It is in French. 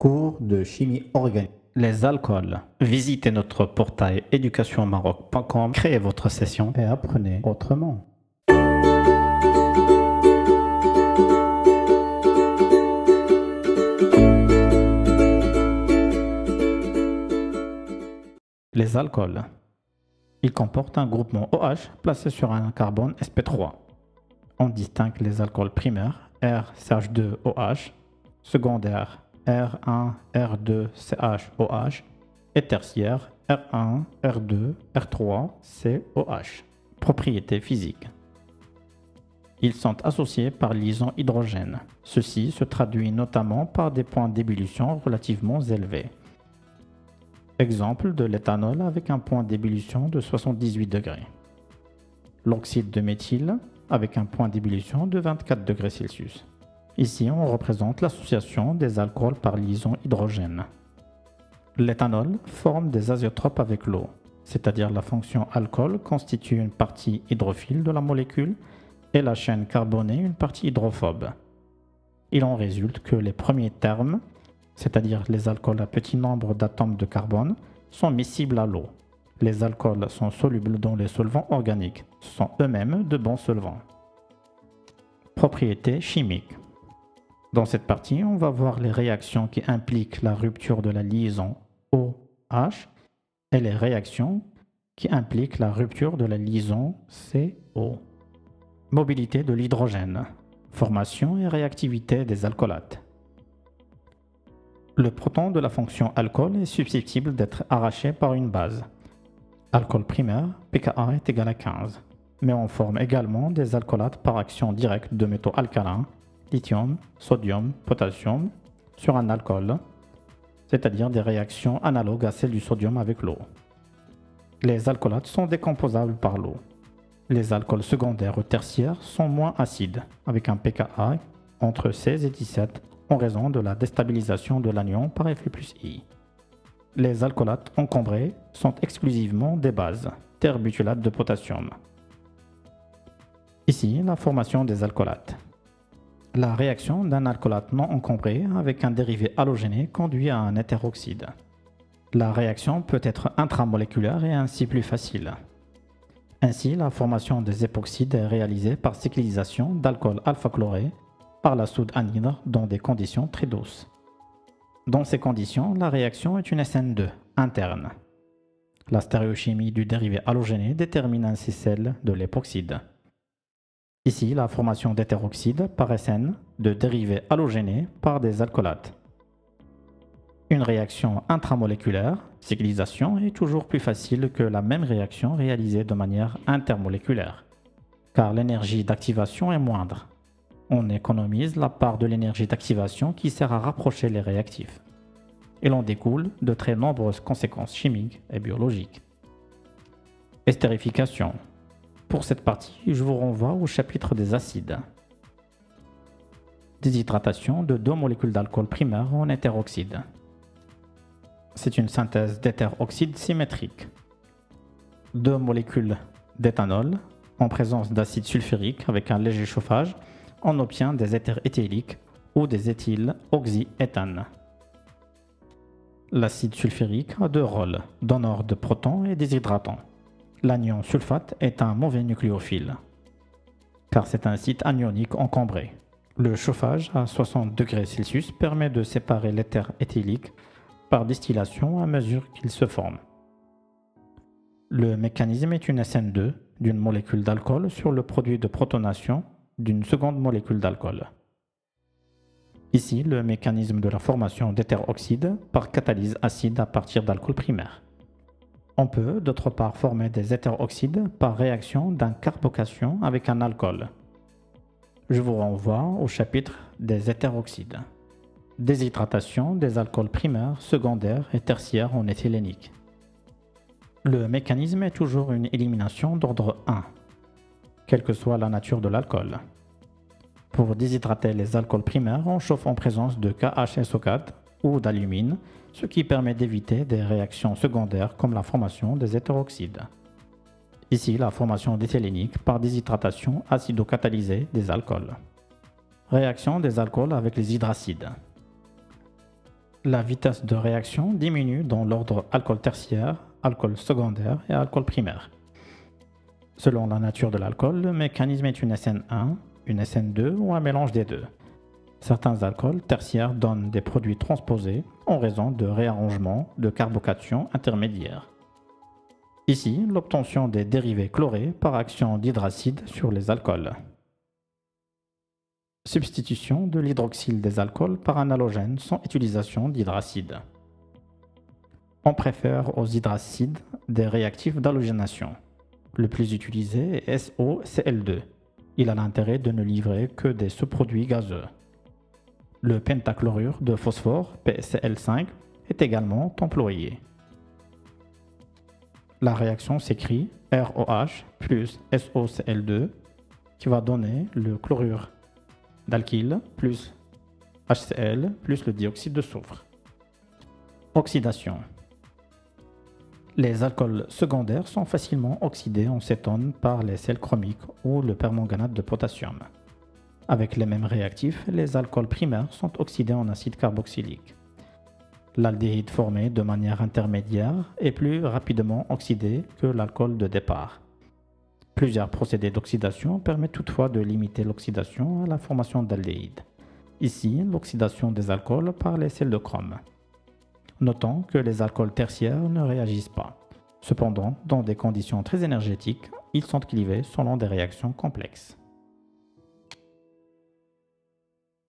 Cours de chimie organique. Les alcools. Visitez notre portail educationmaroc.com, créez votre session et apprenez autrement. Les alcools. Ils comportent un groupement OH placé sur un carbone sp3. On distingue les alcools primaires RCH2OH, secondaires R1, R2, CHOH et tertiaires R1, R2, R3, COH. Propriétés physiques. Ils sont associés par liaison hydrogène. Ceci se traduit notamment par des points d'ébullition relativement élevés. Exemple de l'éthanol avec un point d'ébullition de 78 degrés. L'oxyde de méthyle avec un point d'ébullition de 24 degrés Celsius. Ici, on représente l'association des alcools par liaison hydrogène. L'éthanol forme des aziotropes avec l'eau, c'est-à-dire la fonction alcool constitue une partie hydrophile de la molécule et la chaîne carbonée une partie hydrophobe. Il en résulte que les premiers termes, c'est-à-dire les alcools à petit nombre d'atomes de carbone, sont miscibles à l'eau. Les alcools sont solubles dans les solvants organiques, ce sont eux-mêmes de bons solvants. Propriétés chimiques. Dans cette partie, on va voir les réactions qui impliquent la rupture de la liaison OH et les réactions qui impliquent la rupture de la liaison CO. Mobilité de l'hydrogène. Formation et réactivité des alcoolates. Le proton de la fonction alcool est susceptible d'être arraché par une base. Alcool primaire, pKa est égal à 15. Mais on forme également des alcoolates par action directe de métaux alcalins, lithium, sodium, potassium, sur un alcool, c'est-à-dire des réactions analogues à celles du sodium avec l'eau. Les alcoolates sont décomposables par l'eau. Les alcools secondaires ou tertiaires sont moins acides, avec un pKa entre 16 et 17, en raison de la déstabilisation de l'anion par Fe+I. Les alcoolates encombrés sont exclusivement des bases, terbutylate de potassium. Ici, la formation des alcoolates. La réaction d'un alcoolate non encombré avec un dérivé halogéné conduit à un hétéroxyde. La réaction peut être intramoléculaire et ainsi plus facile. Ainsi, la formation des époxydes est réalisée par cyclisation d'alcool alpha-chloré par la soude anhydre dans des conditions très douces. Dans ces conditions, la réaction est une SN2 interne. La stéréochimie du dérivé halogéné détermine ainsi celle de l'époxyde. Ici, la formation d'hétéroxyde par SN de dérivés halogénés par des alcoolates. Une réaction intramoléculaire, cyclisation, est toujours plus facile que la même réaction réalisée de manière intermoléculaire, car l'énergie d'activation est moindre. On économise la part de l'énergie d'activation qui sert à rapprocher les réactifs. Il en découle de très nombreuses conséquences chimiques et biologiques. Estérification. Pour cette partie, je vous renvoie au chapitre des acides. Déshydratation de deux molécules d'alcool primaire en hétéroxyde. C'est une synthèse d'éther-oxyde symétrique. Deux molécules d'éthanol en présence d'acide sulfurique avec un léger chauffage, on obtient des éthers éthyliques ou des éthyles oxyéthane. L'acide sulfurique a deux rôles, donneur de protons et déshydratant. L'anion sulfate est un mauvais nucléophile, car c'est un site anionique encombré. Le chauffage à 60 degrés Celsius permet de séparer l'éther éthylique par distillation à mesure qu'il se forme. Le mécanisme est une SN2 d'une molécule d'alcool sur le produit de protonation d'une seconde molécule d'alcool. Ici, le mécanisme de la formation d'éther-oxyde par catalyse acide à partir d'alcool primaire. On peut, d'autre part, former des éther-oxydes par réaction d'incarbocation avec un alcool. Je vous renvoie au chapitre des éther-oxydes. Déshydratation des alcools primaires, secondaires et tertiaires en éthylénique. Le mécanisme est toujours une élimination d'ordre 1. Quelle que soit la nature de l'alcool. Pour déshydrater les alcools primaires, on chauffe en présence de KHSO4 ou d'alumine, ce qui permet d'éviter des réactions secondaires comme la formation des hétéroxydes. Ici, la formation d'éthylénique par déshydratation acido-catalysée des alcools. Réaction des alcools avec les hydracides. La vitesse de réaction diminue dans l'ordre alcool tertiaire, alcool secondaire et alcool primaire. Selon la nature de l'alcool, le mécanisme est une SN1, une SN2 ou un mélange des deux. Certains alcools tertiaires donnent des produits transposés en raison de réarrangements de carbocation intermédiaires. Ici, l'obtention des dérivés chlorés par action d'hydracide sur les alcools. Substitution de l'hydroxyle des alcools par un halogène sans utilisation d'hydracide. On préfère aux hydracides des réactifs d'halogénation. Le plus utilisé est SOCl2. Il a l'intérêt de ne livrer que des sous-produits gazeux. Le pentachlorure de phosphore, PCl5, est également employé. La réaction s'écrit ROH plus SOCl2 qui va donner le chlorure d'alkyle plus HCl plus le dioxyde de soufre. Oxydation. Les alcools secondaires sont facilement oxydés en cétone par les sels chromiques ou le permanganate de potassium. Avec les mêmes réactifs, les alcools primaires sont oxydés en acide carboxylique. L'aldéhyde formé de manière intermédiaire est plus rapidement oxydé que l'alcool de départ. Plusieurs procédés d'oxydation permettent toutefois de limiter l'oxydation à la formation d'aldéhyde. Ici, l'oxydation des alcools par les sels de chrome. Notons que les alcools tertiaires ne réagissent pas. Cependant, dans des conditions très énergétiques, ils sont clivés selon des réactions complexes.